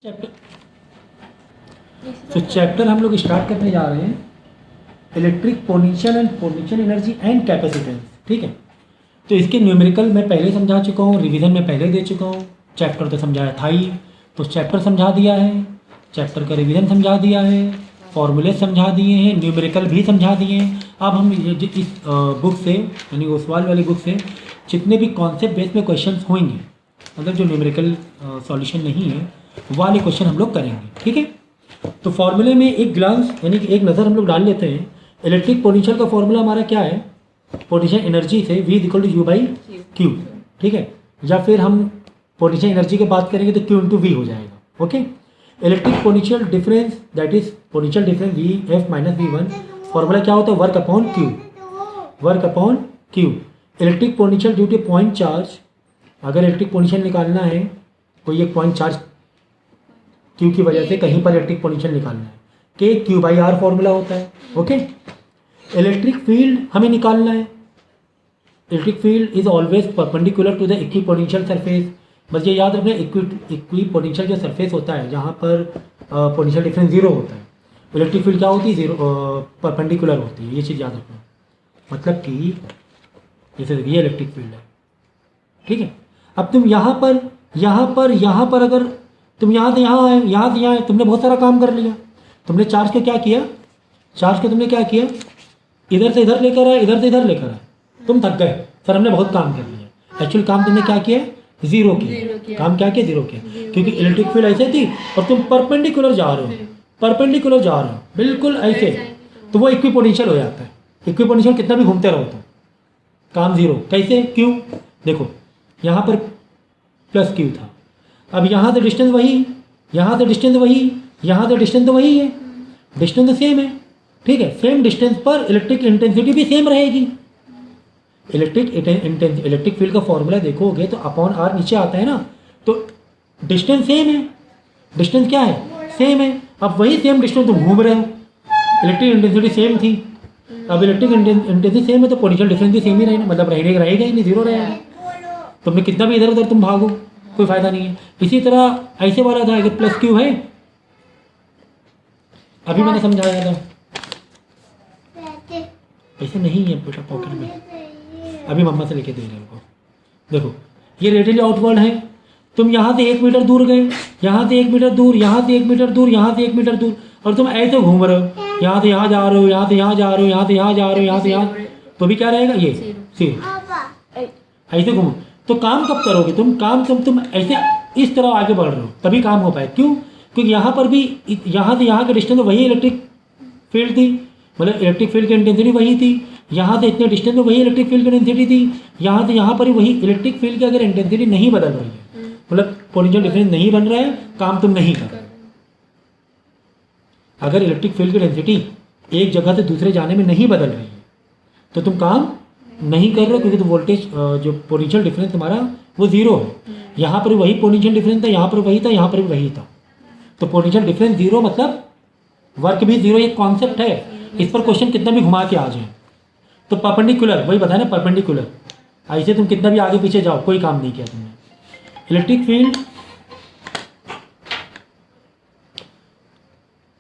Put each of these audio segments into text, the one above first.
Chapter chapter हम लोग start करने जा रहे हैं electric potential and potential energy and capacitance. ठीक है, तो इसके न्यूमेरिकल मैं पहले समझा चुका हूँ, रिवीजन में पहले दे चुका हूँ। चैप्टर तो समझाया था ही, तो चैप्टर समझा दिया है, चैप्टर का रिवीजन समझा दिया है, फॉर्मूले समझा दिए हैं, न्यूमेरिकल भी समझा दिए हैं। अब हम इस बुक से यानी ओसवाल वाली बुक से जितने भी कॉन्सेप्ट बेस में क्वेश्चन होंगे, मतलब जो न्यूमेरिकल सॉल्यूशन नहीं है वाले क्वेश्चन हम लोग करेंगे। ठीक है, तो फॉर्मूले में एक ग्लांस यानी कि एक नज़र हम लोग डाल लेते हैं। इलेक्ट्रिक पोटेंशियल का फॉर्मूला हमारा क्या है? पोटेंशियल एनर्जी से V इक्वल टू U/Q। ठीक है, या फिर हम पोटेंशियल एनर्जी की बात करेंगे तो Q इंटू V हो जाएगा। Okay, electric potential difference that is potential difference VF minus V1 formula क्या होता है? Work upon Q, work upon Q। Electric potential due two point charge, अगर इलेक्ट्रिक पोटेंशियल निकालना है कोई एक पॉइंट चार्ज Q की वजह से कहीं पर इलेक्ट्रिक पोटेंशियल निकालना है, K Q/R फॉर्मूला होता है। ओके, इलेक्ट्रिक फील्ड हमें निकालना है। Electric field is always perpendicular to the equipotential surface. बस ये याद रखना, इक्विपोटेंशियल जो सरफेस होता है जहाँ पर पोटेंशियल डिफरेंस जीरो होता है, इलेक्ट्रिक फील्ड क्या होती है? जीरो परपेंडिकुलर होती है। ये चीज़ याद रखना, मतलब कि जैसे ये इलेक्ट्रिक फील्ड है। ठीक है, अब तुम यहाँ पर अगर तुम यहाँ से यहाँ आए, यहाँ से यहाँ आए, तुमने बहुत सारा काम कर लिया। तुमने चार्ज को क्या किया? चार्ज को तुमने क्या किया? इधर से इधर लेकर आए, इधर से इधर लेकर आए। तुम थक गए, सर हमने बहुत काम कर लिया। एक्चुअल काम तुमने क्या किया? जीरो किया। काम क्या किया? जीरो किया, क्योंकि इलेक्ट्रिक फील्ड ऐसे थी और तुम परपेंडिकुलर जा रहे हो, परपेंडिकुलर जा रहे हो बिल्कुल ऐसे, तो वो इक्विपोटेंशियल हो जाता है। इक्विपोटेंशियल कितना भी घूमते रहो तो काम जीरो। कैसे? क्यों? देखो यहाँ पर प्लस Q था, अब यहाँ से डिस्टेंस वही, यहाँ से डिस्टेंस वही, यहाँ से डिस्टेंस तो वही है, डिस्टेंस तो सेम है। ठीक है, सेम डिस्टेंस पर इलेक्ट्रिक इंटेंसिटी भी सेम रहेगी। इलेक्ट्रिक फील्ड का फॉर्मूला देखोगे तो अपॉन R नीचे आता है ना, तो डिस्टेंस सेम है। डिस्टेंस क्या है? सेम है। अब वही सेम डिस्टेंस तुम घूम रहे हो, इलेक्ट्रिक इंटेंसिटी सेम थी, अब इलेक्ट्रिक इंटेंसिटी सेम है तो पोटेंशियल डिफरेंस भी सेम ही रहेगा, मतलब रहेगा ही नहीं, जीरो रहेगा। तुमने कितना भी इधर उधर तुम भागो कोई फायदा नहीं है। इसी तरह ऐसे वाला था कि प्लस Q है, अभी मैंने समझाया था, ऐसे नहीं है बेटा पॉकेट में, अभी मम्मा से लेके दे रहे हो। देखो ये रेडियली आउटवर्ड है, तुम यहाँ से 1 मीटर दूर गए, यहाँ से 1 मीटर दूर, यहाँ से 1 मीटर दूर, यहाँ से 1 मीटर दूर, और तुम ऐसे घूम रहे हो, यहाँ से यहाँ जा रहे हो, यहाँ से यहाँ जा रहे हो, यहाँ से यहाँ जा रहे हो, यहाँ से यहाँ, तो भी क्या रहेगा? ये जीरो। ऐसे घूमो तो काम कब करोगे तुम? काम तुम ऐसे इस तरह आगे बढ़ रहे हो तभी काम हो पाए। क्यों? क्योंकि यहाँ पर भी यहाँ से यहाँ का डिस्टेंस वही इलेक्ट्रिक फील्ड थी, मतलब इलेक्ट्रिक फील्ड की इंटेंसिटी वही थी, यहाँ से इतने डिस्टेंस में वही इलेक्ट्रिक फील्ड की इंटेंसिटी थी, यहाँ से यहाँ पर ही वही इलेक्ट्रिक फील्ड की अगर इंटेंसिटी नहीं बदल रही है, मतलब पोटेंशियल डिफरेंस नहीं बन रहा है, काम तुम नहीं कर रहे। अगर इलेक्ट्रिक फील्ड की डेंसिटी एक जगह से दूसरे जाने में नहीं बदल रही है तो तुम काम नहीं कर रहे, क्योंकि तो वोल्टेज जो पोटेंशियल डिफरेंस तुम्हारा वो जीरो है। यहाँ पर वही पोटेंशियल डिफरेंस था, यहाँ पर वही था, यहाँ पर भी वही था, तो पोटेंशियल डिफरेंस जीरो मतलब वर्क भी जीरो। एक कॉन्सेप्ट है, इस पर क्वेश्चन कितना भी घुमा के आ जाए तो परपेंडिकुलर, वही बताया ना परपेंडिकुलर, ऐसे तुम कितना भी आगे पीछे जाओ कोई काम नहीं किया तुमने। इलेक्ट्रिक फील्ड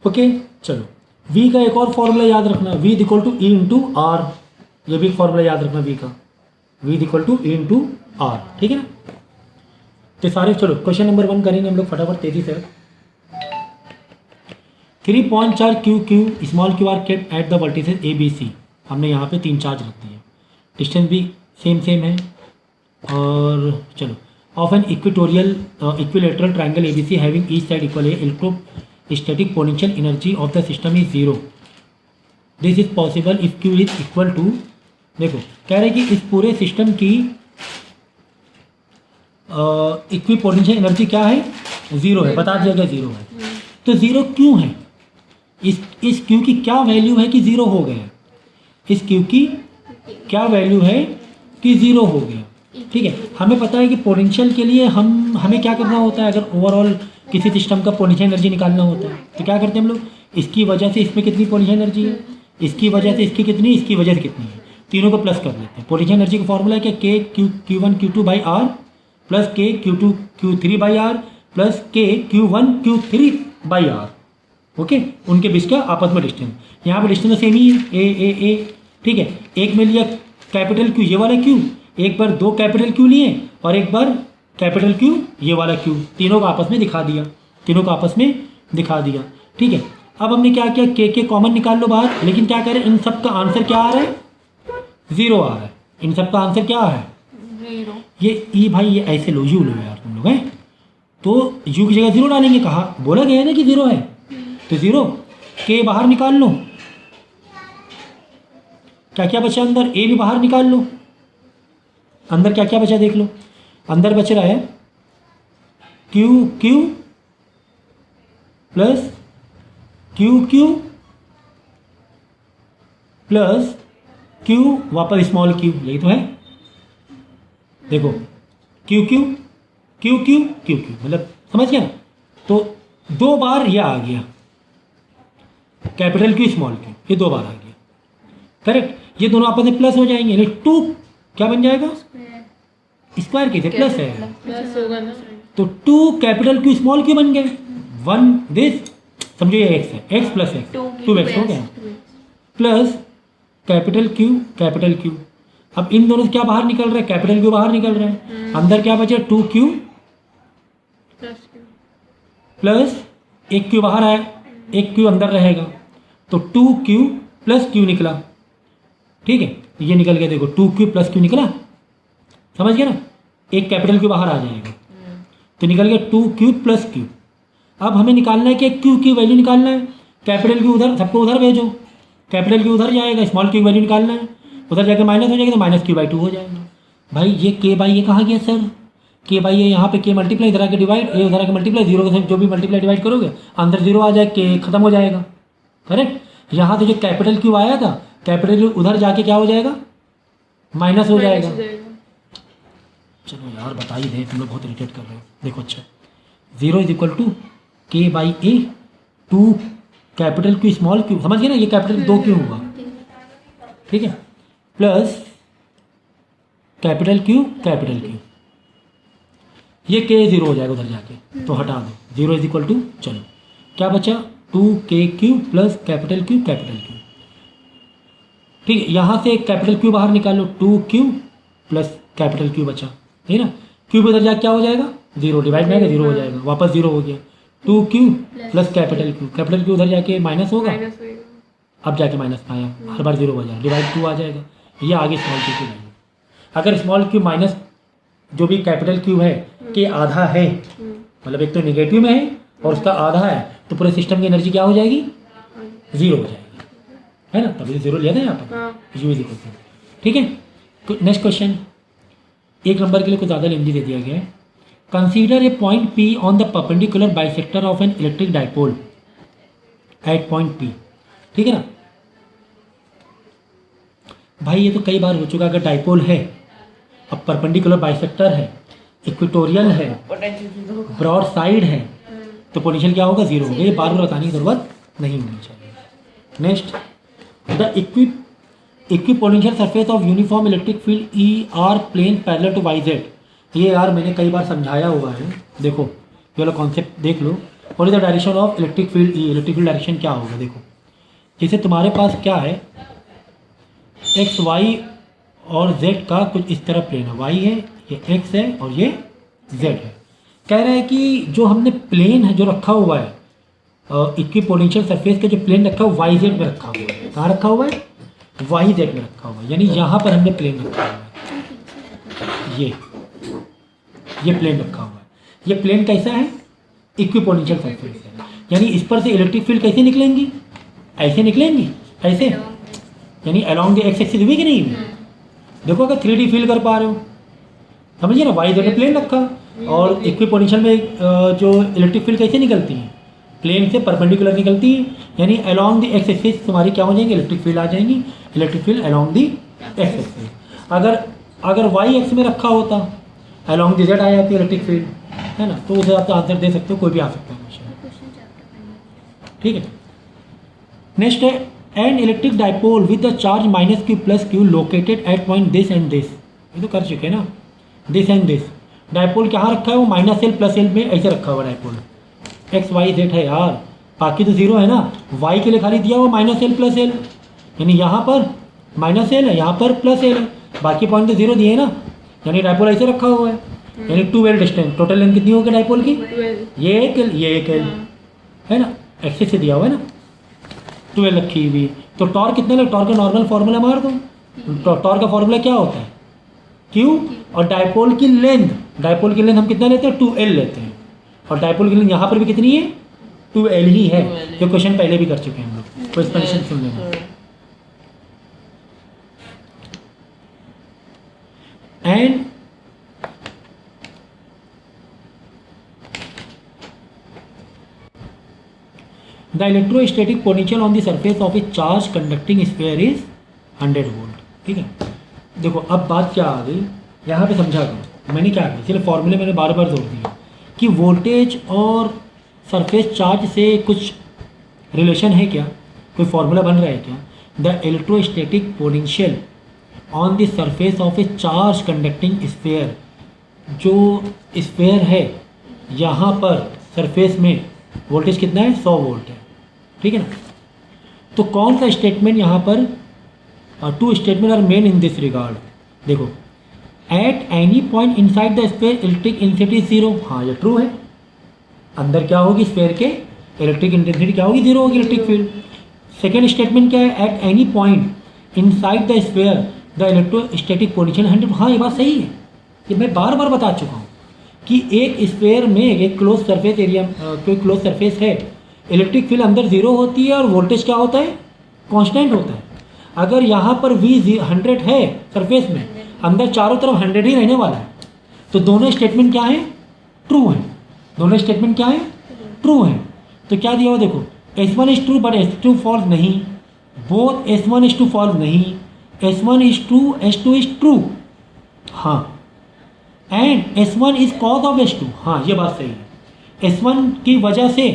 ओके, चलो V का एक और फॉर्मूला याद रखना, V equal to E into R, ये भी फॉर्मूला याद रखना V का, V equal to E into R। ठीक है ना, तो सारे चलो क्वेश्चन नंबर 1 करेंगे हम लोग फटाफट तेजी से। 3.4 Q small q are kept at the vertices ABC। हमने यहाँ पे 3 चार्ज रख दिए, डिस्टेंस भी सेम है, और चलो of an equilateral triangle ABC having each side equal electrostatic potential energy of the system is zero. This is possible if Q is equal to, देखो कह रहे हैं कि इस पूरे सिस्टम की इक्विपोटेंशियल एनर्जी क्या है? जीरो है, बता दिया गया जीरो है। तो जीरो क्यों है? इस Q की क्या वैल्यू है कि जीरो हो गया? इस Q की क्या वैल्यू है कि जीरो हो गया? ठीक है, हमें पता है कि पोटेंशियल के लिए हमें क्या करना होता है, अगर ओवरऑल किसी सिस्टम का पोटेंशियल एनर्जी निकालना होता है तो क्या करते हैं हम लोग? इसकी वजह से इसमें कितनी पोटेंशियल एनर्जी है, इसकी वजह से इसकी कितनी, इसकी वजह से कितनी है, तीनों को प्लस कर लेते हैं। पोटेंशियल एनर्जी का फॉर्मूला है क्या? K Q1 Q2 by R plus K Q2 Q3 by R plus के Q1 Q3 by are. Okay, उनके बीच का आपस में डिस्टेंस, यहाँ पे डिस्टेंस सेम ही है ए। ठीक है, एक में लिया कैपिटल Q ये वाला Q, एक बार दो कैपिटल Q लिए और एक बार कैपिटल Q ये वाला Q, तीनों को आपस में दिखा दिया, तीनों को आपस में दिखा दिया। ठीक है, अब हमने क्या किया, के कॉमन निकाल लो बाहर, लेकिन क्या करें, इन सब का आंसर क्या आ रहा है, 0 आ रहा है। इन सब का आंसर क्या है, 0। ये भाई ये ऐसे लो, यू लो यार तुम लोग हैं, तो यू की जगह 0 डालेंगे, कहा बोला गया है ना कि 0 है, तो 0 के बाहर निकाल लो, क्या क्या बचा अंदर, ए भी बाहर निकाल लो, अंदर क्या क्या बचा देख लो, अंदर बच रहा है Q plus Q plus Q वापस स्मॉल q, यही तो है, देखो Q मतलब समझ गया ना, तो 2 बार यह आ गया कैपिटल Q स्मॉल q, ये 2 बार आ गया, करेक्ट। ये दोनों आपस में प्लस हो जाएंगे, यानी 2 क्या बन जाएगा, स्क्वायर की थे प्लस है, प्लस होगा ना, तो 2 कैपिटल Q स्मॉल q बन गए, 1 दिस, समझो ये x है, x प्लस x 2x हो गया, प्लस कैपिटल Q। अब इन दोनों से क्या बाहर निकल रहा है, कैपिटल Q बाहर निकल रहा है, अंदर क्या बचे 2Q प्लस एक Q बाहर आया, एक Q अंदर रहेगा, तो 2Q प्लस Q निकला। ठीक है, ये निकल गया, देखो 2Q प्लस Q निकला, समझ गया ना, एक कैपिटल Q बाहर आ जाएगा, तो निकल गया 2Q प्लस Q। अब हमें निकालना है कि Q की वैल्यू निकालना है, कैपिटल Q उधर, सबको उधर भेजो, कैपिटल Q उधर जाएगा, स्मॉल q की वैल्यू निकालना है, उधर जाकर माइनस हो जाएगा, तो माइनस Q/2 हो जाएगा। भाई ये k बाई ये कहाँ गया सर, k बाई ये यहाँ पे k मल्टीप्लाई, इधर आके डिवाइड, ए उधर आके मल्टीप्लाई, 0 के साथ जो भी मल्टीप्लाई डिवाइड करोगे अंदर 0 आ जाए, k खत्म हो जाएगा, करेक्ट। यहाँ तो जो कैपिटल Q आया था, कैपिटल Q उधर जाके क्या हो जाएगा, माइनस हो जाएगा। चलो यार बता ही दे, तुम लोग बहुत इरिटेट कर रहे हो। देखो अच्छा, 0 is equal to k by a, 2 capital Q small q, समझ गए ना, ये कैपिटल 2 Q होगा, ठीक है, प्लस कैपिटल Q, ये k 0 हो जाएगा उधर जाके, तो हटा दो, 0 इज इक्वल टू, चलो क्या बचा 2kq प्लस कैपिटल Q। ठीक है, यहाँ से कैपिटल Q बाहर निकालो, 2Q प्लस कैपिटल Q बचा, ठीक है ना, Q पे उधर जाके क्या हो जाएगा, 0 डिवाइड में आएगा, 0 हो जाएगा, वापस 0 हो गया, 2Q प्लस कैपिटल Q उधर जाके माइनस होगा, अब जाके माइनस में आया, हर बार 0 हो जाएगा, डिवाइड 2 आ जाएगा, ये आगे स्मॉल q की वैल्यू। अगर स्मॉल q माइनस जो भी कैपिटल Q है के आधा है, मतलब एक तो नेगेटिव में है और उसका आधा है, तो पूरे सिस्टम की एनर्जी क्या हो जाएगी, 0 हो जाएगी, है ना, तभी 0 लिया था यहाँ पर, यू इज इक्वल टू। ठीक है, नेक्स्ट क्वेश्चन, 1 नंबर के लिए कुछ ज़्यादा लेंदी दे दिया गया है। Consider a point P on the perpendicular bisector of an electric dipole at point P। ठीक है ना भाई, ये तो कई बार हो चुका, अगर डाइपोल है, अब परपेंडिकुलर बाइसेक्टर है, इक्वेटोरियल है, ब्रॉड साइड है, तो पोटेंशियल क्या होगा, 0 होगा, ये बार बार बताने की जरूरत नहीं होनी चाहिए। Next, the equipotential surface of uniform electric field E are plane parallel to y z. ये यार मैंने कई बार समझाया हुआ है, देखो ये वाला कॉन्सेप्ट देख लो। What is the direction of electric field E, electric field direction क्या होगा, देखो जैसे तुम्हारे पास क्या है, एक्स वाई और जेड का कुछ इस तरह प्लेन है, वाई है, ये एक्स है और ये जेड है। कह रहा है कि जो हमने प्लेन है जो रखा हुआ है, इक्विपोटेंशियल सरफेस का जो प्लेन रखा हुआ है वाई जेड में रखा हुआ है, कहाँ रखा हुआ है, वाई जेड में रखा हुआ है, यानी यहाँ पर हमने प्लेन रखा हुआ है, ये प्लेन रखा हुआ है। ये प्लेन कैसा है, इक्विपोटेंशियल सरफेस है, यानी इस पर से इलेक्ट्रिक फील्ड कैसे निकलेंगी, ऐसे निकलेंगी, ऐसे, यानी अलोंग द एक्स एक्सिस हुई कि नहीं हुई। देखो अगर 3D फील कर पा रहे हो, समझिए ना, वाई जेड में प्लेन रखा, और इक्विपोटेंशियल में जो इलेक्ट्रिक फील्ड कैसे निकलती है, प्लेन से परपेंडिकुलर निकलती है, यानी अलोंग द एक्स एक्सिस तुम्हारी क्या हो जाएंगी, इलेक्ट्रिक फील्ड आ जाएंगी, electric field along the x axis. अगर वाई एक्स में रखा होता, अलोंग द जेड आ जाती है इलेक्ट्रिक फील्ड, है ना, तो उसे आप आंसर दे सकते हो, कोई भी आ सकता है क्वेश्चन। ठीक है, नेक्स्ट है, an electric dipole with the charge -q + q located at point this and this, ये तो कर चुके हैं ना, दिस एंड दिस, डायपोल कहाँ रखा है, वो माइनस एल प्लस एल में ऐसे रखा हुआ डायपोल, एक्स वाई जेड है यार, बाकी तो जीरो है ना, वाई के लिए खाली दिया हुआ माइनस एल प्लस एल, यानी यहाँ पर माइनस एल है, यहाँ पर प्लस एल है, बाकी पॉइंट तो जीरो दिए है ना, यानी डायपोल ऐसे रखा हुआ है, यानी 2l डिस्टेंस। टोटल लेंथ कितनी होगी डायपोल की, ये एक एल ये एक एल है ना, एक्सिस से दिया हुआ है ना, 2l रखी हुई। तो टॉर्क कितने लगे, टॉर्क का नॉर्मल फॉर्मूला मार दो, टॉर्क का फॉर्मूला क्या होता है, क्यू, और डायपोल की लेंथ, डायपोल की लेंथ हम कितना लेते हैं, 2l लेते हैं, और डायपोल की लेंथ यहाँ पर भी कितनी है, 2l ही है, जो क्वेश्चन पहले भी कर चुके हैं हम लोग, कोई एक्सप्लेनेशन सुन लेना। And the electrostatic potential on the surface of A charge conducting sphere is 100 volt. ठीक है, देखो अब बात क्या आ गई, यहाँ पे समझा करो मैंने क्या किया, सिर्फ फॉर्मूले मैंने बार बार जोड़ दिया कि वोल्टेज और सरफेस चार्ज से कुछ रिलेशन है क्या, कोई फॉर्मूला बन रहा है क्या। The electrostatic potential on the surface of A charge conducting sphere, जो स्फीयर है यहाँ पर सरफेस में वोल्टेज कितना है, 100 वोल्ट है, ठीक है ना। तो कौन सा स्टेटमेंट यहाँ पर, two statement are main in this regard. देखो, at any point inside the sphere electric intensity zero, हाँ ये ट्रू है, अंदर क्या होगी स्फीयर के इलेक्ट्रिक इंटेंसिटी क्या होगी, जीरो होगी इलेक्ट्रिक फील्ड। सेकेंड स्टेटमेंट क्या है, eight any point inside the sphere the electrostatic potential 100, हाँ ये बात सही है, ये मैं बार बार बता चुका हूँ कि एक स्फीयर में एक क्लोज सरफेस एरिया, कोई क्लोज सरफेस है, इलेक्ट्रिक फील्ड अंदर जीरो होती है और वोल्टेज क्या होता है, कांस्टेंट होता है। अगर यहाँ पर V 100 है सरफेस में, अंदर चारों तरफ 100 ही रहने वाला है, तो दोनों स्टेटमेंट क्या है, ट्रू है, दोनों स्टेटमेंट क्या है, ट्रू है। तो क्या दिया हुआ देखो, S1 is true but S2 false नहीं, both S1 is true false नहीं, S1 is true S2 is true, हाँ, and S1 is cause of S2, हाँ ये बात सही है, S1 की वजह से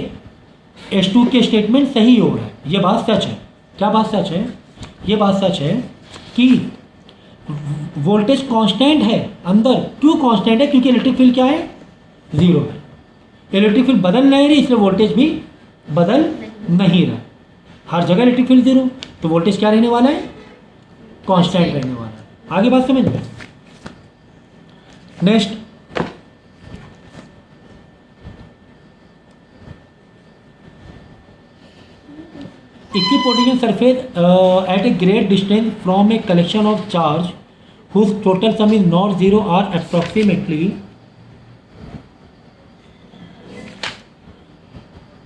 S2 के स्टेटमेंट सही हो रहा है, ये बात सच है। क्या बात सच है, ये बात सच है कि वोल्टेज कांस्टेंट है अंदर, क्यों कांस्टेंट है, क्योंकि इलेक्ट्रिक फील्ड क्या है, जीरो है, इलेक्ट्रिक फील्ड बदल नहीं रही, इसलिए वोल्टेज भी बदल नहीं रहा, हर जगह इलेक्ट्रिक फील्ड जीरो, तो वोल्टेज क्या रहने वाला है, कांस्टेंट रहने वाला है। आगे बात समझ में। Next, equipotent surface at a great distance from a collection of charge whose total sum is not zero are approximately,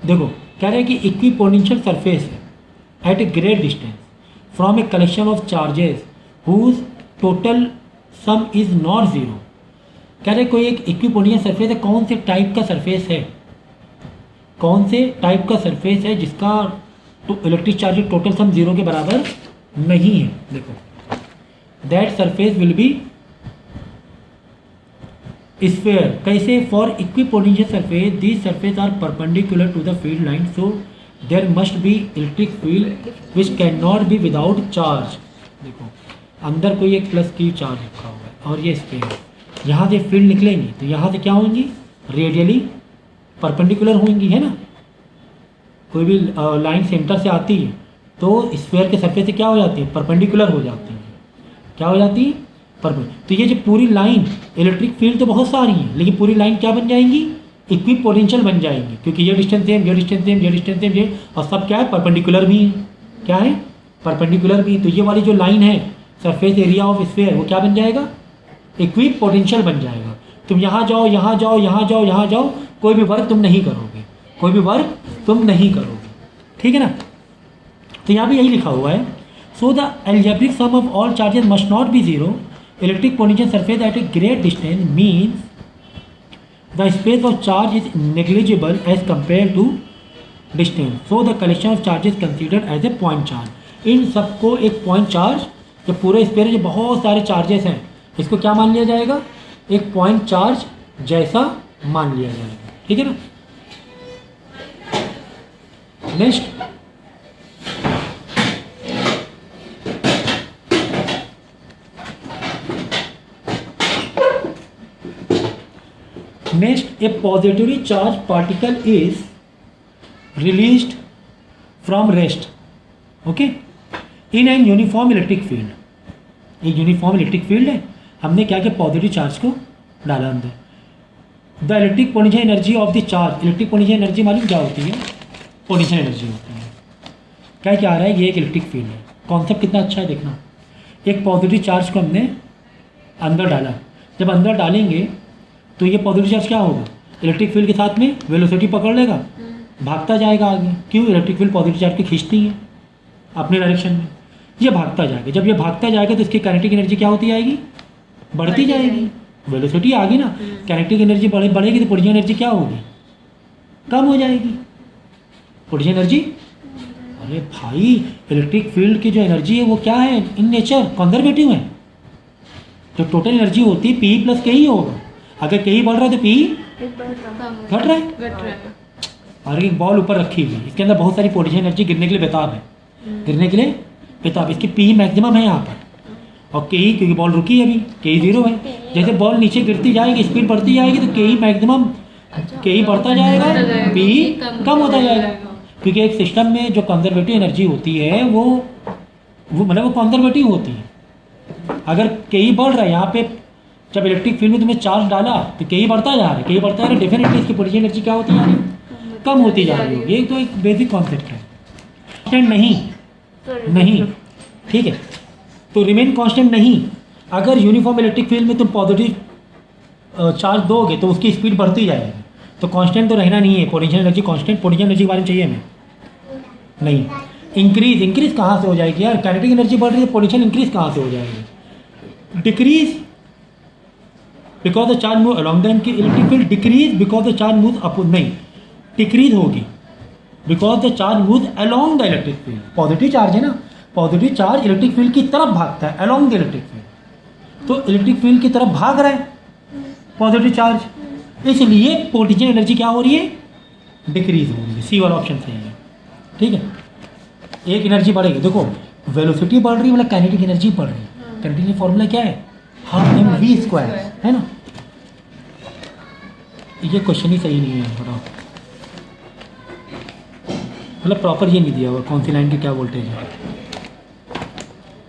देखो कह रहे हैं कि इक्विपोटेंशियल सरफेस है at a great distance from a collection of charges whose total sum is not zero. कह रहे कोई एक इक्विपोटेंशियल सरफेस है, कौन से टाइप का सरफेस है, कौन से टाइप का सरफेस है जिसका तो electric charge total sum zero के बराबर नहीं है। देखो, that surface will be sphere, कैसे, for equipotential surface this surface are perpendicular to the field line, so there must be electric field which can not be without charge. देखो अंदर कोई एक प्लस की चार्ज रखा हुआ है और ये स्फीयर, यहाँ से फील्ड निकलेंगी तो यहाँ से क्या होंगी, रेडियली परपेंडिकुलर होंगी, है ना। कोई भी लाइन सेंटर से आती है तो स्फीयर के सरफेस से क्या हो जाती है, परपेंडिकुलर हो जाती है, क्या हो जाती है, परपेंडिकुलर। तो ये जो पूरी लाइन, इलेक्ट्रिक फील्ड तो बहुत सारी हैं, लेकिन पूरी लाइन क्या बन जाएंगी, इक्विपोटेंशियल बन जाएंगी, क्योंकि ये डिस्टेंस सेम, ये डिस्टेंस सेम, ये डिस्टेंस सेम, ये, और सब क्या है, परपेंडिकुलर भी है, क्या है, परपेंडिकुलर भी। तो ये वाली जो लाइन है सरफेस एरिया ऑफ स्फीयर, वो क्या बन जाएगा, इक्विपोटेंशियल बन जाएगा। तुम यहाँ जाओ, यहाँ जाओ, यहाँ जाओ, यहाँ जाओ, कोई भी वर्क तुम नहीं करोगे, कोई भी वर्क तुम नहीं करोगे, ठीक है ना। तो यहाँ भी यही लिखा हुआ है, so the algebraic sum of all charges must not be zero, electric potential surface at a great distance means the space of charge is negligible as compare to distance, so the collection of charges considered as a point charge. इन सबको एक point charge, जो पूरे spare जो बहुत सारे charges हैं, इसको क्या मान लिया जाएगा, एक पॉइंट चार्ज जैसा मान लिया जाएगा, ठीक है ना। Next, next, A positively charge particle is released from rest, okay, in an uniform electric field. एक यूनिफॉर्म इलेक्ट्रिक फील्ड है, हमने क्या किया, पॉजिटिव चार्ज को डाला अंदर। The electric potential energy of the charge, electric potential energy मालूम क्या होती है, पोटेंशियल एनर्जी होती है। क्या आ रहा है, ये एक इलेक्ट्रिक फील्ड है। कॉन्सेप्ट कितना अच्छा है देखना, एक पॉजिटिव चार्ज को हमने अंदर डाला, जब अंदर डालेंगे तो ये पॉजिटिव चार्ज क्या होगा, इलेक्ट्रिक फील्ड के साथ में वेलोसिटी पकड़ लेगा, भागता जाएगा आगे। क्यों, इलेक्ट्रिक फील्ड पॉजिटिव चार्ज को खींचती है अपने डायरेक्शन में, ये भागता जाएगा। जब ये भागता जाएगा तो इसकी काइनेटिक एनर्जी क्या होती जाएगी, बढ़ती जाएगी। वेलोसिटी आ गई ना, काइनेटिक एनर्जी बढ़ेगी तो पोटेंशियल एनर्जी क्या होगी, कम हो जाएगी। पोटेंशियल एनर्जी, अरे भाई इलेक्ट्रिक फील्ड की जो एनर्जी है वो क्या है, इन नेचर कंजर्वेटिव है। जो टोटल एनर्जी होती है पी प्लस के ही होगा। अगर के ही बढ़ रहा है तो पी घट रहा है। और एक बॉल ऊपर रखी हुई, इसके अंदर बहुत सारी पोटेंशियल एनर्जी गिरने के लिए बेताब है, गिरने के लिए बेताब। इसकी पी मैक्सिमम है यहाँ पर, और के ही क्योंकि बॉल रुकी है अभी, के ही 0 है। जैसे बॉल नीचे गिरती जाएगी, स्पीड बढ़ती जाएगी तो के ही मैक्सिमम, के ही बढ़ता जाएगा, पी कम होता जाएगा। क्योंकि एक सिस्टम में जो कंजर्वेटिव एनर्जी होती है वो मतलब वो कंजर्वेटिव होती है। अगर के ही बढ़ रहा है, यहाँ पे जब इलेक्ट्रिक फील्ड में तुमने चार्ज डाला तो के ही बढ़ता जा रहा है, के ही बढ़ता जा रहा है, डेफिनेटली इसकी पोटेंशियल एनर्जी क्या होती जा रही है, कम होती जा रही है। ये तो एक बेसिक कॉन्सेप्ट है। कांस्टेंट नहीं, ठीक है, तो रिमेन कांस्टेंट नहीं। अगर यूनिफॉर्म इलेक्ट्रिक फील्ड में तुम पॉजिटिव चार्ज दोगे तो उसकी स्पीड बढ़ती जाएगी, तो कांस्टेंट तो रहना नहीं है। Potential energy constant, potential energy के बारे में चाहिए हमें नहीं। इंक्रीज कहाँ से हो जाएगी यार, काइनेटिक एनर्जी बढ़ रही है, पोटेंशियल इंक्रीज कहाँ से हो जाएगी, decrease because the charge move along the electric field, decrease because the charge move up, नहीं डिक्रीज होगी because the charge move along the electric field. Positive charge है ना, पॉजिटिव चार्ज इलेक्ट्रिक फील्ड की तरफ भागता है, अलॉन्ग द इलेक्ट्रिक फील्ड, तो electric field की तरफ भाग रहा है पॉजिटिव चार्ज, इसलिए पोटेंशियल एनर्जी क्या हो रही है, डिक्रीज हो रही है। सी वाला ऑप्शन सही है, ठीक है। एक एनर्जी बढ़ेगी, देखो वेलोसिटी बढ़ रही है मतलब काइनेटिक एनर्जी बढ़ रही है। काइनेटिक फॉर्मूला क्या है, हाफ एम वी स्क्वायर, है ना। ये क्वेश्चन ही सही नहीं है, बताओ, मतलब प्रॉपर ये नहीं दिया हुआ कौन सी लाइन की क्या वोल्टेज है।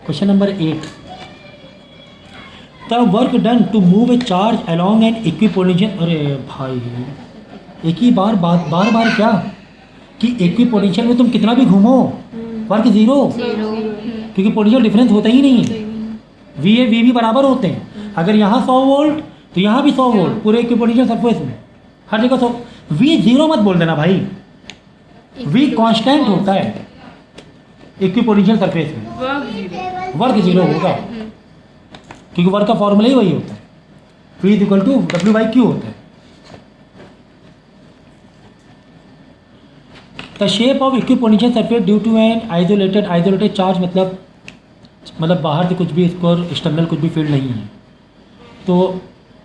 Question number 8, the work done to move a charge along an equipotential. अरे भाई एक ही बार क्या कि इक्विपोटेंशियल में तुम कितना भी घूमो वर्क जीरो, क्योंकि पोटेंशियल डिफरेंस होता ही नहीं है। वी ए वी भी बराबर होते हैं। अगर यहाँ 100 वोल्ट तो यहाँ भी 100 वोल्ट, पूरे इक्विपोटेंशियल सरफेस में हर जगह 100। वी जीरो मत बोल देना भाई, वी कांस्टेंट होता है इक्विपोटेंशियल सरफेस में, वर्क जीरो होगा क्योंकि वर्क का फॉर्मूला ही वही होता है, V is equal to W/Q होता है। The shape of equipotential surface due to an isolated charge, मतलब बाहर से कुछ भी इसको एक्सटर्नल कुछ भी फील्ड नहीं है, तो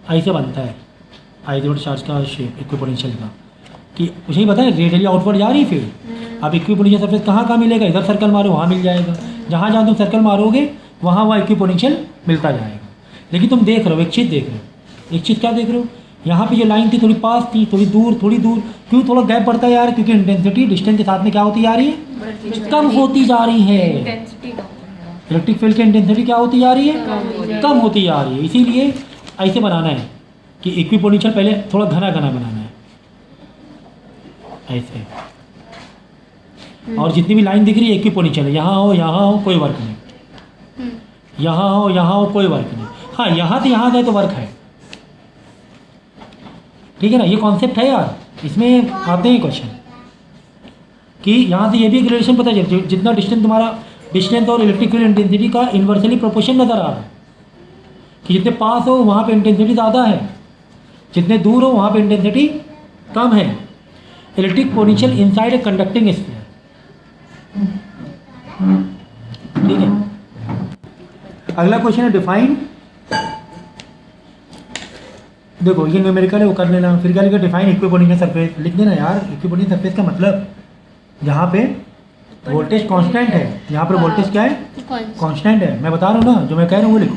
ऐसे बनता है आइसोलेटेड चार्ज का शेप इक्विपोटेंशियल का, कि मुझे ही बताएं रेडियली आउटवर्ड जा रही फील्ड। अब इक्विपोटेंशियल सरफेस कहाँ मिलेगा, इधर सर्कल मारो वहाँ मिल जाएगा, जहाँ जहाँ तुम सर्कल मारोगे वहाँ इक्विपोटेंशियल मिलता जाएगा। लेकिन तुम देख रहे हो एक चीज़ देख रहे हो, एक चीज़ क्या देख रहे हो, यहाँ पे जो लाइन थी थोड़ी पास थी, थोड़ी दूर, क्यों थोड़ा गैप बढ़ता है यार, क्योंकि इंटेंसिटी डिस्टेंस के साथ में क्या होती जा रही है, कम होती जा रही है। इलेक्ट्रिक फील्ड की इंटेंसिटी क्या होती जा रही है, कम होती जा रही है। इसीलिए ऐसे बनाना है कि इक्विपोटेंशियल पहले थोड़ा घना बनाना है ऐसे, और जितनी भी लाइन दिख रही है इक्विपोटेंशियल है, यहाँ हो कोई वर्क नहीं, यहाँ हो कोई वर्क नहीं। हाँ यहाँ से यहाँ गए तो वर्क है, ठीक है ना, ये कॉन्सेप्ट है यार, इसमें आते हैं क्वेश्चन कि यहाँ से ये भी एक रिलेशन पता चलती है, जितना डिस्टेंस तुम्हारा डिस्टेंस और इलेक्ट्रिक फील्ड इंटेंसिटी का इन्वर्सली प्रोपोर्शन नज़र आ रहा है, कि जितने पास हो वहाँ पे इंटेंसिटी ज़्यादा है, जितने दूर हो वहाँ पे इंटेंसिटी कम है। Electric potential inside a conducting sphere, ठीक है। अगला क्वेश्चन है डिफाइन, देखो ये न्यूमेरिकल है वो कर लेना, फिर क्या लिखा, डिफाइन इक्विपोटेंशियल सरफेस लिख देना यार। इक्विपोटेंशियल सरफेस का मतलब जहाँ पे वोल्टेज कांस्टेंट है, यहाँ पर वोल्टेज क्या है, कांस्टेंट है। मैं बता रहा हूँ ना, जो मैं कह रहा हूँ वो लिखो,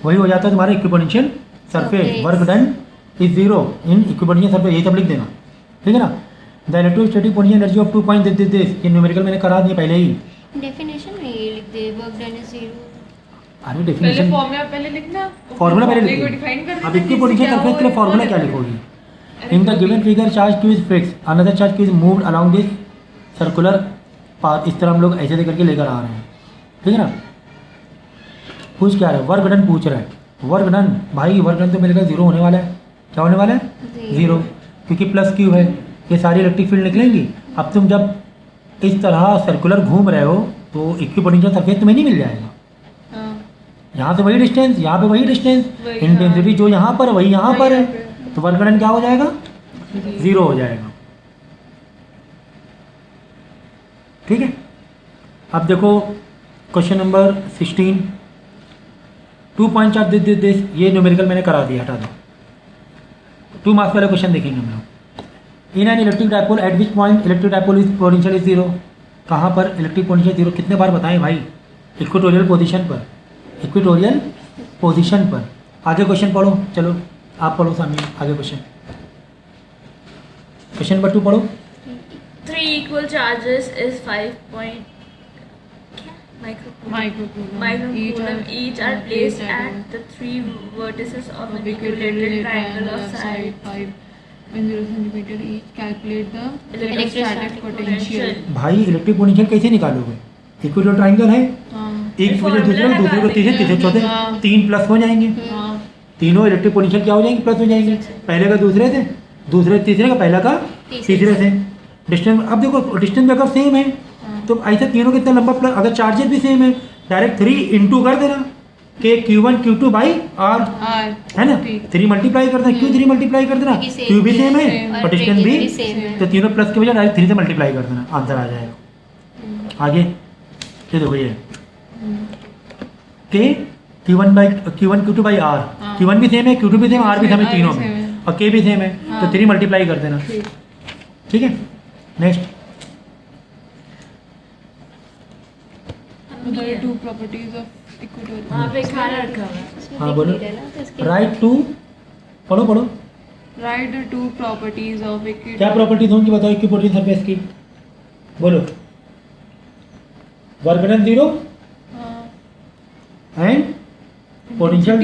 वही हो जाता है तुम्हारा equipotential surface. Work done is zero in equipotential surface, ये सब लिख देना, ठीक है ना। The electrostatic potential energy of 2 point this, ये न्यूमेरिकल मैंने करा दिया पहले ही। डेफिनेशन में ये लिख दे, वर्क डन इज जीरो। अरे पहले डेफिनेशन फॉर्मूला पहले लिखना, फॉर्मूला पहले को लिखो। डिफाइन कर अब इक्विपोटेंशियल सरफेस के लिए फॉर्मूला क्या लिखोगी? In the given figure charge q is fix, another charge q is moved along this circular path. इस तरह हम लोग ऐसे करके लेकर आ रहे हैं, ठीक है ना। पूछ क्या रहा है? वर्क डन पूछ रहा है। वर्क डन भाई, वर्क डन तो मेरे का जीरो होने वाला है। क्या होने वाला है? जीरो, क्योंकि प्लस क्यू है, ये सारी इलेक्ट्रिक फील्ड निकलेंगी। अब तुम जब इस तरह सर्कुलर घूम रहे हो तो इक्विपोटेंशियल सरफेस तुम्हें नहीं मिल जाएगा। यहाँ से वही डिस्टेंस, यहाँ पे वही डिस्टेंस, वही, इंटेंसिटी जो यहाँ पर वही यहाँ पर है, यहाँ पे। तो वर्क डन क्या हो जाएगा? जीरो हो जाएगा, ठीक है। अब देखो question number 16, 2 point charge this, ये न्यूमेरिकल मैंने करा दिया, हटा दो। 2 मार्क्स वाला क्वेश्चन देखेंगे हम लोग। In an electric dipole eight which point electric dipole is potential is zero, कहाँ पर इलेक्ट्रिक पोटेंशियल जीरो? कितने बार बताएं भाई? इक्वेटोरियल पोजीशन पर, इक्वेटोरियल पोजीशन पर। आगे क्वेश्चन पढ़ो, चलो आप पढ़ो सामने आगे क्वेश्चन। क्वेश्चन नंबर 2 पढ़ो। 3 equal charges is 5 point microcoulomb each are placed at the 3 vertices of an equilateral triangle of side 5.0 centimeter each. Calculate the electrostatic potential. भाई इलेक्ट्रिक पोटेंशियल कैसे निकालोगे? इक्विटोरियल ट्राइंगल है, एक वजह दूसरे को, दूसरे को तीसरे, तीसरे चौथे, हाँ। 3 प्लस हो जाएंगे। तीनों इलेक्ट्रिक पोटेंशियल क्या हो जाएंगे? प्लस हो जाएंगे। पहले का दूसरे से, दूसरे तीसरे का, पहला का तीसरे से। डिस्टेंस, अब देखो डिस्टेंस अगर सेम है तो ऐसे तीनों कितना लंबा, प्लस अगर चार्जेस भी सेम है डायरेक्ट 3 इंटू कर देना, के Q1 Q2 बाई R, है ना। 3 मल्टीप्लाई कर देना, Q3 मल्टीप्लाई कर देना, Q भी सेम है और डिस्टेंस भी, तो तीनों प्लस के बजाय डायरेक्ट 3 से मल्टीप्लाई कर देना, आंसर आ जाएगा। आगे ये देखो, ये के Q1 Q2 by R, Q1 भी सेम है, Q2 भी सेम है, R भी सेम है तीनों में, और K भी सेम है, तो 3 मल्टीप्लाई कर देना, ठीक है। Next, What are the 2 properties of equatorial? वहाँ पे खाना रखा हुआ है। हाँ बोलो। राइट टू, पढ़ो पढ़ो। Write the 2 properties of equatorial. क्या प्रॉपर्टीज होंगी बताओ इक्विपोटेंशियल सरफेस की? बोलो। Work done zero and potential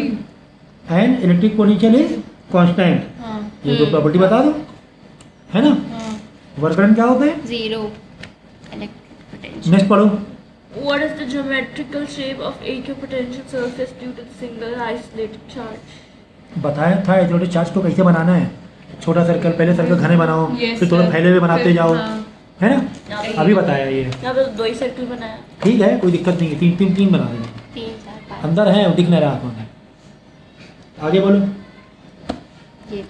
and electric potential is constant, ये 2 प्रॉपर्टी बता दो, है ना। वर्क डन क्या होता है? Zero electric potential. नेक्स्ट पढ़ो। What is the geometrical shape of equipotential surface due to the single isolated charge? बताया था छोटे चार्ज को कैसे बनाना है। छोटा सर्कल, पहले सर्कल घने बनाओ, Yes, फिर थोड़ा sir. फैले हुए बनाते फिर, जाओ, हाँ. है ना। यहाँ अभी बताया ये, पे 2 ही सर्कल बनाया। ठीक है, कोई दिक्कत नहीं है, 3 बना देंगे, 3 4 5 अंदर है दिख नहीं रहा आंखों में। आगे बोलो। ये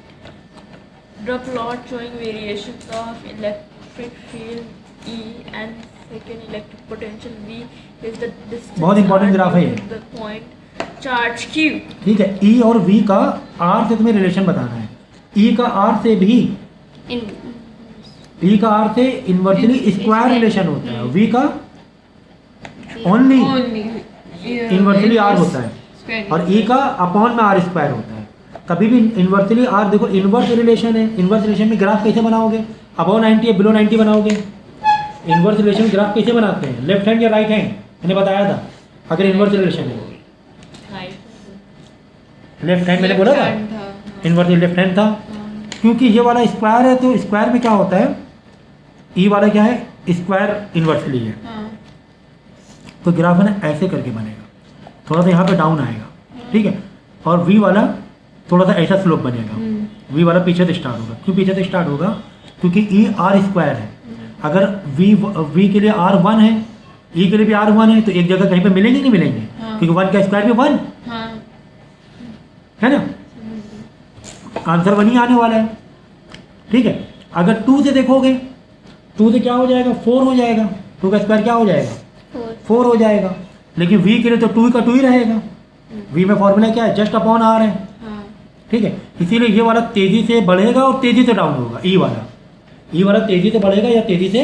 Draw plot showing variations of electric field E and second electric potential V is the distance बहुत important graph है ये। to the point charge Q. ठीक है, ई और वी का आर से तुम्हें रिलेशन बताना है। ई का आर से भी, इन ई का आर से इन्वर्सली स्क्वायर रिलेशन होता है, वी का ओनली इन्वर्सली आर होता है, और ई का अपॉन में आर स्क्वायर होता है। कभी भी इन्वर्सली आर, देखो इन्वर्स रिलेशन है, इन्वर्स रिलेशन में ग्राफ कैसे बनाओगे? अबव 90 या बिलो 90 बनाओगे। इन्वर्स रिलेशन ग्राफ कैसे बनाते हैं? लेफ्ट हैंड या राइट हैंड, मैंने बताया था। अगर इन्वर्स रिलेशन है, लेफ्ट हैंड मैंने बोला था, इन्वर्स लेफ्ट हैंड था, क्योंकि ये वाला स्क्वायर है, तो स्क्वायर में क्या होता है? ई वाला क्या है? स्क्वायर इन्वर्सली है, तो ग्राफ है ना ऐसे करके बनेगा, थोड़ा सा यहाँ पे डाउन आएगा, ठीक है। और वी वाला थोड़ा सा ऐसा स्लोप बनेगा, वी वाला पीछे से स्टार्ट होगा। क्यों पीछे से स्टार्ट होगा? क्योंकि ई आर स्क्वायर है। अगर वी के लिए आर 1 है, ई के लिए भी आर 1 है, तो एक जगह कहीं पे मिलेंगे नहीं मिलेंगे, क्योंकि 1 का स्क्वायर भी 1 है ना। आंसर 1 ही आने वाला है, ठीक है। अगर 2 से देखोगे, 2 से क्या हो जाएगा? 4 हो जाएगा, 2 का स्क्वायर क्या हो जाएगा? 4 हो जाएगा। लेकिन वी के लिए तो 2 का 2 ही रहेगा, वी में फॉर्मूला क्या है? जस्ट अपॉन आर है, ठीक है। इसीलिए ये वाला तेजी से बढ़ेगा और तेजी से डाउन होगा। ई वाला तेजी से बढ़ेगा या तेजी से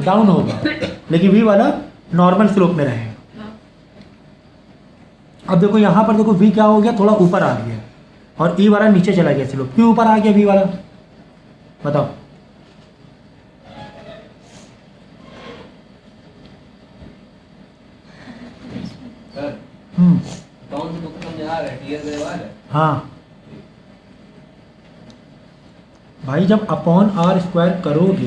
डाउन होगा, लेकिन वी वाला नॉर्मल स्लोप में रहेगा। अब देखो यहाँ पर देखो वी क्या हो गया? थोड़ा ऊपर आ गया, और ई वाला नीचे चला गया स्लोप, क्यों ऊपर आ गया वी वाला, बताओ। हाँ भाई, जब अपॉन आर स्क्वायर करोगे,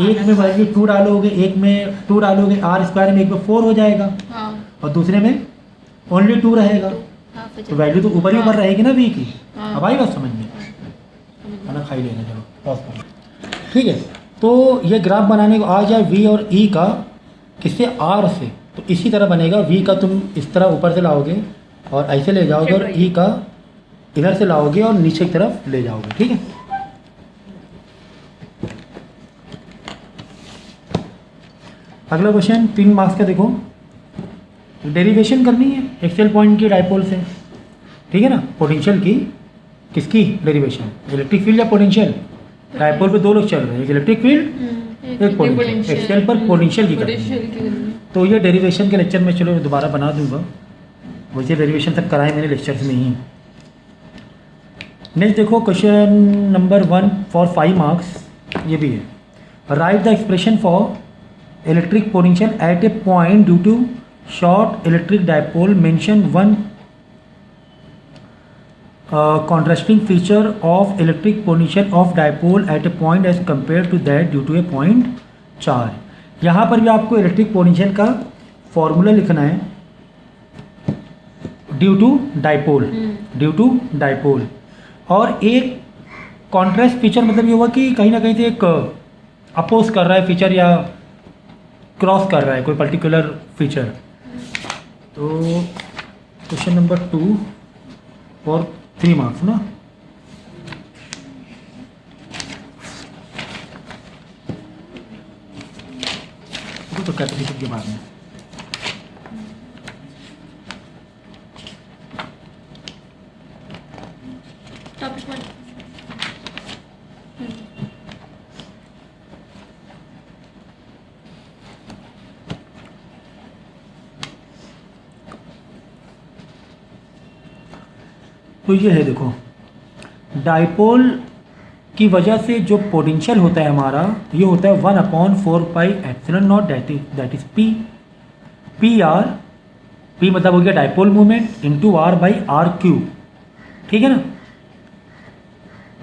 एक में वैल्यू 2 डालोगे, एक में 2 डालोगे आर स्क्वायर में, एक में 4 हो जाएगा हाँ और दूसरे में ओनली 2 रहेगा, तो वैल्यू तो ऊपर ही ऊपर रहेगी ना वी की। अब आई बात समझ में, खाना खाई लेना, चलो पॉज करो। ठीक है, तो ये ग्राफ बनाने को आ जाए वी और ई का, किससे, आर से, तो इसी तरह बनेगा। वी का तुम इस तरह ऊपर से लाओगे और ऐसे ले जाओगे, और ई का इधर से लाओगे और नीचे की तरफ ले जाओगे। ठीक है, अगला क्वेश्चन 3 मार्क्स का देखो, डेरिवेशन करनी है एक्सेल पॉइंट की डाइपोल से। ठीक है ना, पोटेंशियल की, किसकी डेरिवेशन, इलेक्ट्रिक फील्ड या पोटेंशियल। डाइपोल पे 2 लोग चल रहे हैं, एक इलेक्ट्रिक फील्ड एक पोटेंशियल। एक्सेल पर पोटेंशियल की करनी है, तो ये डेरिवेशन के लेक्चर में चलो दोबारा बना दूंगा, वैसे डेरिवेशन तक कराए मैंने लेक्चर्स में ही। नेक्स्ट देखो क्वेश्चन नंबर 1 फॉर 5 मार्क्स, ये भी है। Write the expression for electric potential at a point due to short electric dipole, mention 1 contrasting feature of electric potential of dipole at a point as compared to that due to a point charge। यहाँ पर भी आपको electric potential का formula लिखना है, due to dipole, due to dipole. और एक contrast feature मतलब ये हुआ कि कहीं ना कहीं से एक अपोज कर रहा है फीचर या क्रॉस कर रहा है कोई पर्टिकुलर फीचर। तो क्वेश्चन नंबर 2 और 3 मार्क्स ना, तो कैपेसिटी के बाद में टॉपिक 1। तो ये है, देखो डाइपोल की वजह से जो पोटेंशियल होता है हमारा, ये होता है 1/4πε0, that is P, P R, P मतलब हो गया dipole movement into R by R cube. ठीक है ना,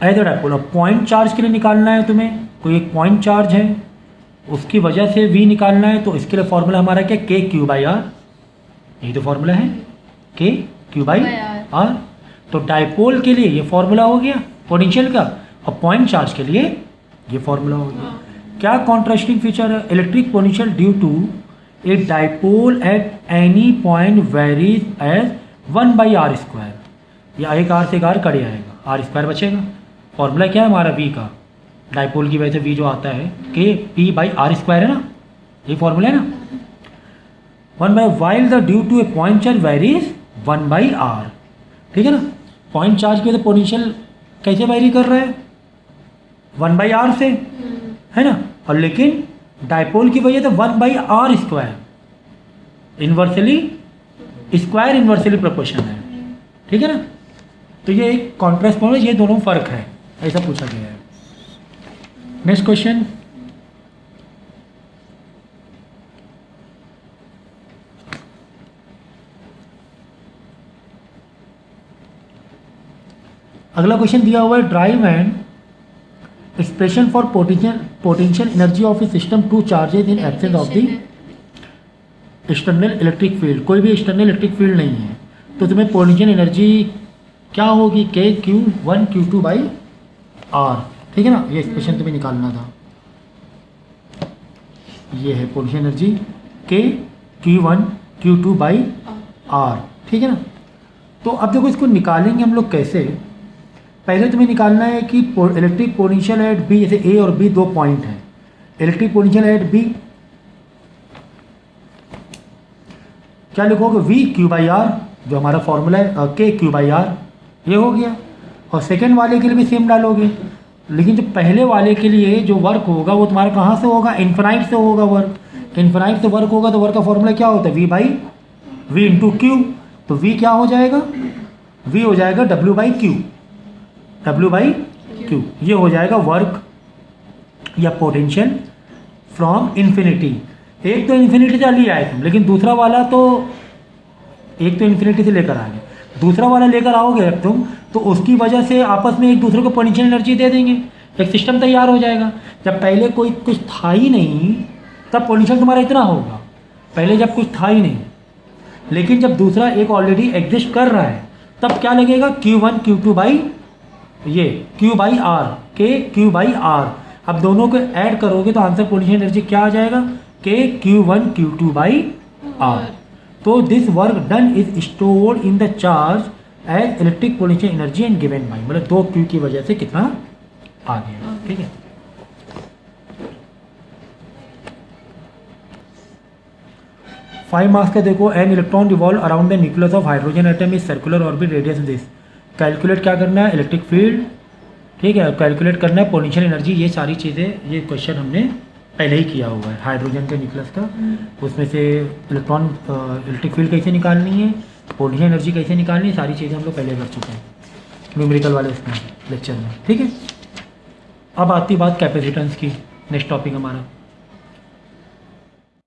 एज अ डाइपोल। अब पॉइंट चार्ज के लिए निकालना है तुम्हें, कोई एक पॉइंट चार्ज है उसकी वजह से वी निकालना है, तो इसके लिए फॉर्मूला हमारा क्या, के क्यू बाई आर, यही तो फॉर्मूला है, के क्यू बाई आर। तो डाइपोल के लिए ये फॉर्मूला हो गया पोटेंशियल का, और पॉइंट चार्ज के लिए ये फॉर्मूला हो गया। क्या कॉन्ट्रास्टिंग फीचर है, electric potential due to a dipole at any point varies as 1/r²। या एक आर से एक आर कट जाएगा, r² बचेगा। फॉर्मूला क्या है हमारा वी का, डाइपोल की वजह से वी जो आता है के पी बाई r² है ना, ये फॉर्मूला है ना। 1/while the due to a point charge varies 1/r। ठीक है ना, पॉइंट चार्ज की वजह से पोटेंशियल कैसे वेरी कर रहा है, 1/r से, है ना। और लेकिन डाइपोल की वजह से 1/r², inversely square inversely proportion है। ठीक है ना, तो ये एक कॉन्ट्रास्ट फॉर्मूला, ये दोनों फर्क है, ऐसा पूछा गया है। नेक्स्ट क्वेश्चन, अगला क्वेश्चन दिया हुआ है, drive and expression for potential energy of A system two charges in absence of the external electric field. कोई भी एक्सटर्नल इलेक्ट्रिक फील्ड नहीं है, तो तुम्हें पोटेंशियल एनर्जी क्या होगी, के Q1 Q2 बाई आर। ठीक है ना, ये एक्सप्रेशन तुम्हें निकालना था, ये है पोटेंशियल एनर्जी के Q1 Q2 बाई आर। ठीक है ना, तो अब देखो इसको निकालेंगे हम लोग कैसे। पहले तुम्हें निकालना है कि इलेक्ट्रिक पोटेंशियल एट बी, जैसे ए और बी 2 पॉइंट हैं, इलेक्ट्रिक पोटेंशियल एट बी क्या लिखोगे, वी क्यू बाई आर, जो हमारा फॉर्मूला है के क्यू बाई आर, ये हो गया। और सेकेंड वाले के लिए भी सेम डालोगे, लेकिन जो पहले वाले के लिए जो वर्क होगा वो तुम्हारा कहाँ से होगा, इन्फिनाइट से होगा वर्क। इन्फिनाइट से वर्क होगा तो वर्क का फॉर्मूला क्या होता है, V by V into Q. तो वी क्या हो जाएगा, V हो जाएगा W/Q, W/Q, ये हो जाएगा वर्क या पोटेंशियल फ्रॉम इन्फिनिटी। एक तो इन्फिनिटी से लिया है तुम, लेकिन दूसरा वाला तो एक तो इन्फिनिटी से लेकर आ गए, दूसरा वाला लेकर आओगे अब तुम, तो उसकी वजह से आपस में एक दूसरे को पोटेंशियल एनर्जी दे देंगे, एक सिस्टम तैयार हो जाएगा। जब पहले कोई कुछ था ही नहीं तब पोटेंशियल तुम्हारा इतना होगा, पहले जब कुछ था ही नहीं। लेकिन जब दूसरा एक ऑलरेडी एग्जिस्ट कर रहा है तब क्या लगेगा, Q1 Q2 बाई ये Q/R, K Q/R। अब दोनों को ऐड करोगे तो आंसर पोटेंशियल एनर्जी क्या आ जाएगा, K Q1 Q2/R। तो this work done is stored in the charge as electric potential energy and given by, मतलब 2Q की वजह से कितना आ गया। ठीक है, 5 मार्क्स का देखो, an electron revolve around the nucleus of hydrogen atom is circular orbit radius this. Calculate क्या करना है, इलेक्ट्रिक फील्ड, ठीक है, कैलकुलेट करना है पोटेंशियल एनर्जी। ये सारी चीज़ें, ये क्वेश्चन हमने पहले ही किया हुआ है हाइड्रोजन के न्यूक्लियस का। उसमें से इलेक्ट्रॉन इलेक्ट्रिक फील्ड कैसे निकालनी है, पोटेंशियल एनर्जी कैसे निकालनी है, सारी चीज़ें हम लोग पहले कर चुके हैं न्यूमेरिकल वाले उसमें लेक्चर में। ठीक है, अब आती बात कैपेसिटेंस की, नेक्स्ट टॉपिक हमारा।